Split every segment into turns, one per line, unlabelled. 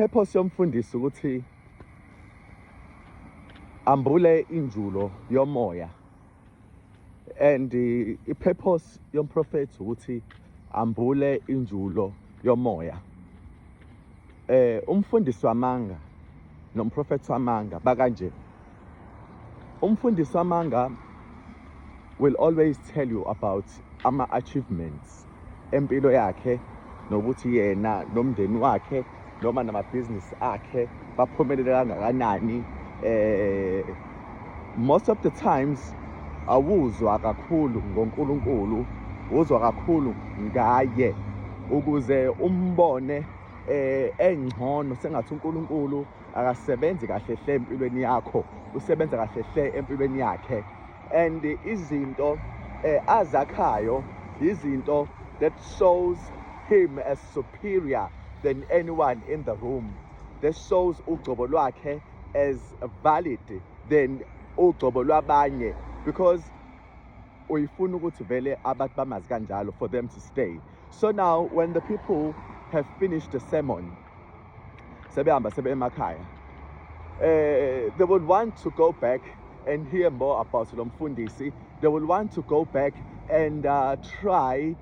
I-purpose yomfundisi ukuthi ambule injulo yomoya, and i-purpose yomprofethi ukuthi ambule injulo yomoya. Umfundisi wamanga nomprofethi wamanga bakanje. Umfundisi wamanga will always tell you about ama-achievements empilo yakhe, nokuthi yena nomndeni wakhe noma namabhizinisi akhe baphumelele kangakanani. Most of the times awuzwa kakhulu ngoNkulunkulu, uzwa kakhulu ngaye ukuze umbone engcono sengathi uNkulunkulu akasebenzi kahle hle empilweni yakho, usebenza kahle hle empilweni yakhe. And izinto azakhayo izinto that shows him as superior than anyone in the room, that shows ugcobo lwakhe as valid than ugcobo lwabanye, because uyifuna ukuthi vele abantu bamazi kanjalo for them to stay. So now when the people have finished the sermon, sebehamba sebe emakhaya, they would want to go back and hear more about Lomfundisi. They will want to go back and try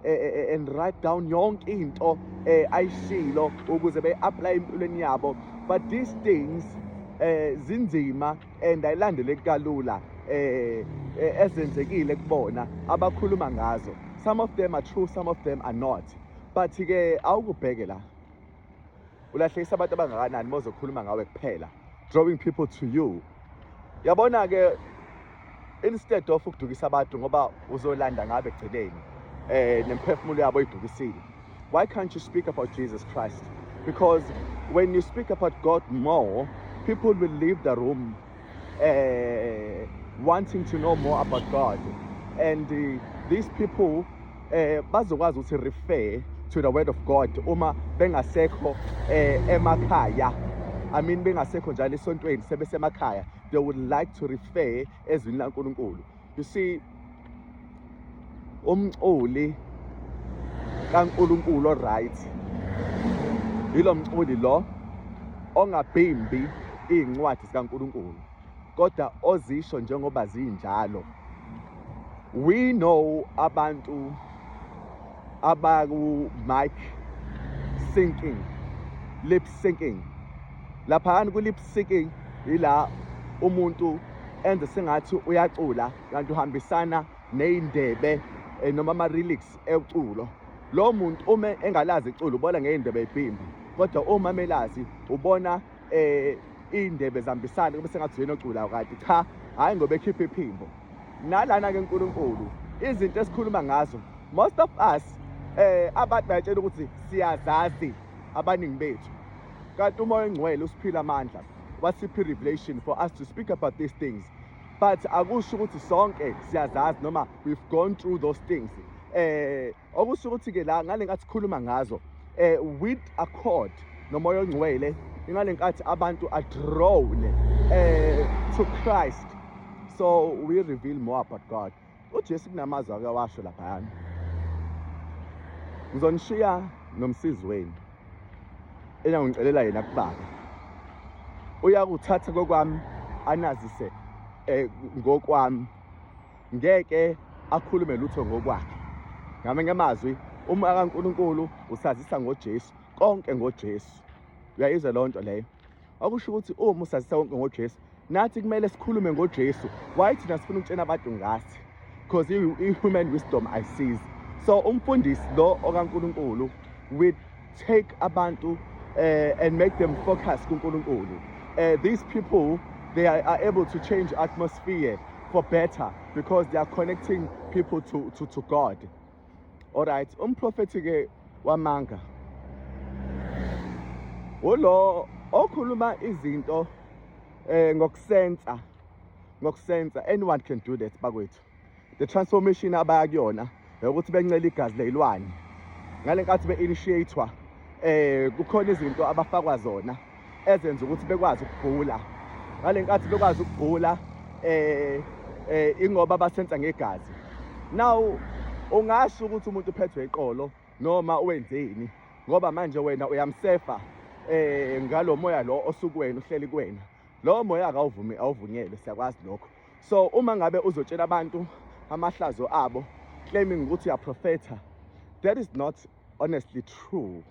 and write down yonke into ayishilo ukuze be-apply empilweni yabo. But these things zinzima and ayilandeleki kalula ezenzekile kubona abakhuluma ngazo. Some of them are true, some of them are not. But ke awukubheke la ulahlekisa abantu abangakanani mozokhuluma ngawe kuphela, drawing people to you. Yabona ke, instead of ukudukisa abantu ngoba uzolanda ngabe egcineni nemphefumulo yabo idukisile, why can't you speak about Jesus Christ? Because when you speak about God more, people will leave the room wanting to know more about God. And these people bazokwazi ukuthi refer to the word of God uma bengasekho emakhaya. I mean bengasekho njalo esontweni sebesemakhaya, they would like to refer ezwini laNkulunkulu. You see, umculi kaNkulunkulu right, yilo mculi lo ongabhimbi iy'ncwadi zikaNkulunkulu kodwa ozisho njengoba zinjalo. We know abantu abaku mic syncing, lip syncing. Laphana ku lip syncing ila umuntu enze sengathi uyacula kanti uhambisana nezindebe noma ama lyrics eculo. Lo muntu uma engalazi iculo ubona ngezindebe ezibhimbi, kodwa uma melazi ubona indebe zihambisana kube sengathi yena oculayo kanti cha, hayi ngoba ekhipha iphimbo. Nalana ke uNkulunkulu izinto esikhuluma ngazo, most of us abantu bayatshela ukuthi siyazazi abaningi bethu, kanti umoya engcwele usiphila amandla wasiphi revelation for us to speak about these things. But akusho ukuthi sonke siyazazi noma we've gone through those things. Okusho ukuthi ke la ngale ngathi sikhuluma ngazo with accord nomoya engcwele, ingale nkathi abantu are drawn to Christ. So we reveal more about God. uJesu kunamazwi ake washo lapha, ngizonishiya nomsizi wenu engangicelela yena kubaba, uyakuthatha kokwami anazise ngokwami, ngeke akhulume lutho ngokwakhe. Ngamanye amazwi uma kaNkulunkulu usazisa ngoJesu, konke ngoJesu. Uyayizwa leyo nto leyo? Akusho ukuthi uma usazisa konke ngoJesu, nathi kumele sikhulume ngoJesu. Why thina sifuna ukutshena abantu ngasi? Because i-human wisdom ayisizi. So umfundisi lo okaNkulunkulu will take abantu and make them focus kuNkulunkulu. These people, they are able to change atmosphere for better because they are connecting people to God. All right, umprofeti ke wamanga ulo okhuluma izinto ngokusensa, anyone can do that bakwethu. The transformation abaya kuyona ukuthi bencela igazi lezilwane, ngale nkathi be-initiate-wa kukhona izinto abafakwa zona ezenza ukuthi bekwazi ukubhula. Ngale nkathi bekwazi ukubhula ingoba basensa ngegazi. Now ungasho ukuthi umuntu uphethwe iqolo noma wenzeni, ngoba manje wena uyamsefa ngalo moya lo osukuwena uhleli kuwena. Lo moya awuvunyelwe, siyakwazi lokho. So uma ngabe uzotshela abantu amahlazo abo claiming ukuthi uyaprophetha, that is not honestly true.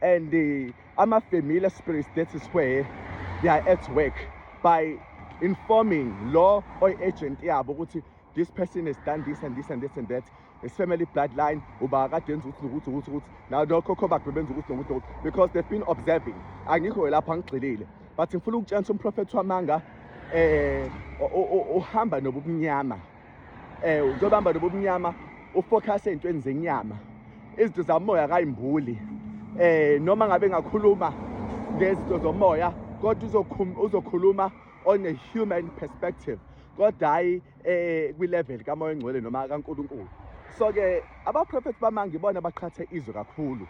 And ama-familiar spirits, that is where they are at work by informing law or agent yabo ukuthi this person has done this and this and this and that. His family bloodline, now khokho bakhe benza ukuthi nokuthi, because they've been observing. Angikho lapha ngigxilile, but ngifuna ukutshela umprofethi wamanga uhamba nobumnyama. Njengoba uhamba nobumnyama ufocus ey'ntweni zenyama, izinto zamoya kayimbuli. Noma ngabe ngakhuluma ngezinto zomoya, kodwa uzokhuluma on a human perspective, kodwa hayi kwi-level kamoya engcwele noma kaNkulunkulu. So-ke abaprofethi bamanga ibona baqhathe izwe kakhulu.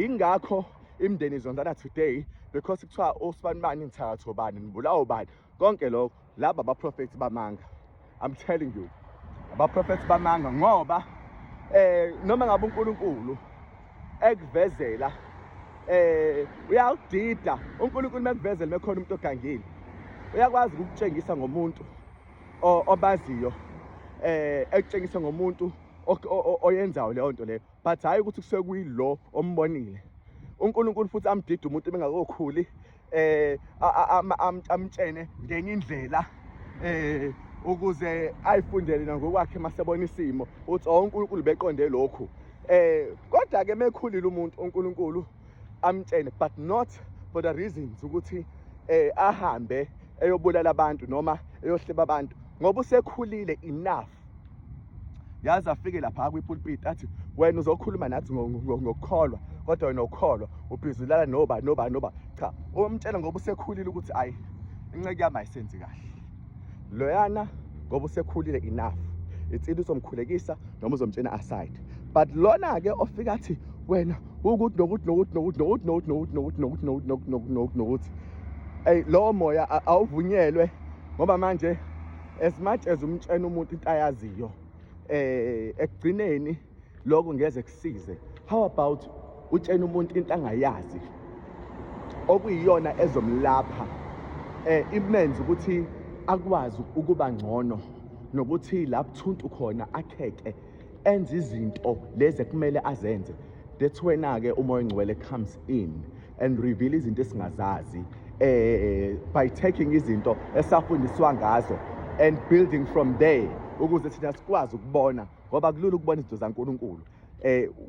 Ingakho imindeni izondana today, because kuthiwa usibanibani nithakatho bani nibulawo bani, konke lokho laba abaprofethi bamanga. I'm telling you, abaprofethi bamanga, ngoba noma ngabe uNkulunkulu ekuvezela uyawudida. uNkulunkulu mekuvezela mekhona umuntu ogangile, uyakwazi ukukutshengisa ngomuntu obaziyo, ekutshengisa ngomuntu oyenzayo leyo nto leyo, but hayi ukuthi kusuke kuyilo ombonile. uNkulunkulu futhi amdida umuntu bengakokhuli amtshene ngenye indlela ukuze ayifundele ngokwakhe masebona isimo uthi uNkulunkulu beqonde lokhu. Kodwa ke mekhulile umuntu uNkulunkulu amtshene, but not for the reasons ukuthi ahambe eyobulala abantu noma eyohleba abantu, ngoba usekhulile enough. Yazi afike lapha kwi-pulpit athi wena uzokhuluma nathi ngokukholwa, kodwa wena ukholwa ubhizulala noba. Cha, umtshela ngoba usekhulile ukuthi ayi inceke yami ayisenzi kahle. Loyana ngoba usekhulile enough, itsini uzomkhulekisa noma uzomtshena aside. But lona ke ofika athi wena ukuthi nokuthi lo moya awuvunyelwe, ngoba manje as much as umtshena umuntu into ayaziyo, ekugcineni lokho ngeze kusize. How about utshena umuntu into angayazi okuyiyona ezomlapha, imenze ukuthi akwazi ukuba ngcono, nokuthi lapho thuntu khona akheke enze izinto lezi kumele azenze. That's when-ke umoya engcwele comes in and reveal izinto esingazazi, by taking izinto esafundiswa ngazo and building from there, ukuze thina sikwazi ukubona, ngoba kulula ukubona izinto zaNkulunkulu.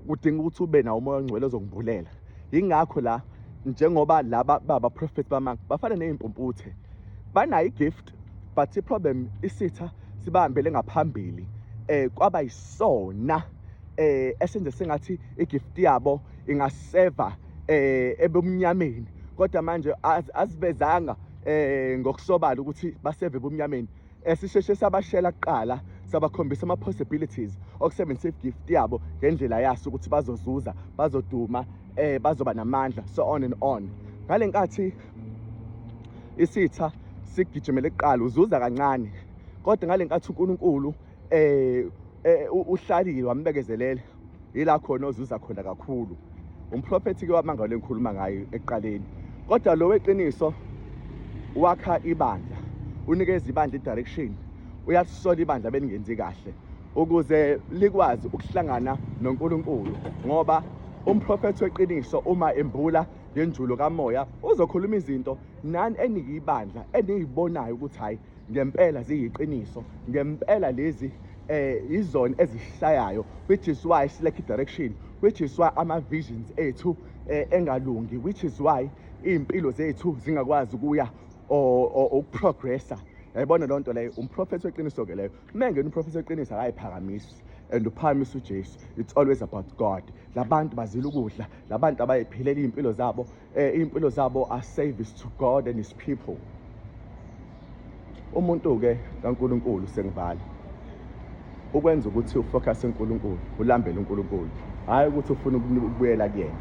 Kudinga ukuthi ube nawo umoya engcwele ozongibulela. Yingakho la njengoba laba abaprofethi bamanga bafana ney'mpumputhe, banayo igift, but i-problem isitha sibahambele ngaphambili, kwaba yisona esenze sengathi igift yabo ingaseva ebumnyameni, kodwa manje azivezanga ngokusobala ukuthi baseve ebumnyameni. Sisheshe sabashela kuqala, sabakhombisa ama-possibilities okusebenzisa igift yabo ngendlela yaso ukuthi bazozuza, bazoduma, bazoba namandla, so on and on. Ngale nkathi isitha sigijimele kuqala uzuza kancane, kodwa ngale nkathi uNkulunkulu uhlalile wambekezelela, ila khona ozuza khona kakhulu. Umprofethi ke wamanga le ngikhuluma ngayo ekuqaleni, kodwa lo weqiniso wakha ibandla, unikeza ibandla i-direction, uyalisola ibandla belingenzi kahle ukuze likwazi ukuhlangana noNkulunkulu, ngoba umprofethi weqiniso uma embula ngenjulo kamoya uzokhuluma izinto nani eniyibandla eniyibonayo ukuthi hayi ngempela ziyiqiniso, ngempela lezi izona ezishayayo, which is why select direction, which is why ama-visions ethu engalungi, which is why iy'mpilo zethu zingakwazi ukuya ukuprogressa. Yayibona loo nto leyo. Umprofethi weqiniso-ke leyo, mengena umprofethi weqiniso akayiphakamiswa and uphakamisa uJesu. It's always about God. Labantu bazila ukudla, labantu abayiphilela iy'mpilo zabo, iy'mpilo zabo are service to God and his people. Umuntu-ke kaNkulunkulu sengivala ukwenza ukuthi ufocus eNkulunkulu, ulambele uNkulunkulu, hayi ukuthi ufuna ukubuyela kuyena.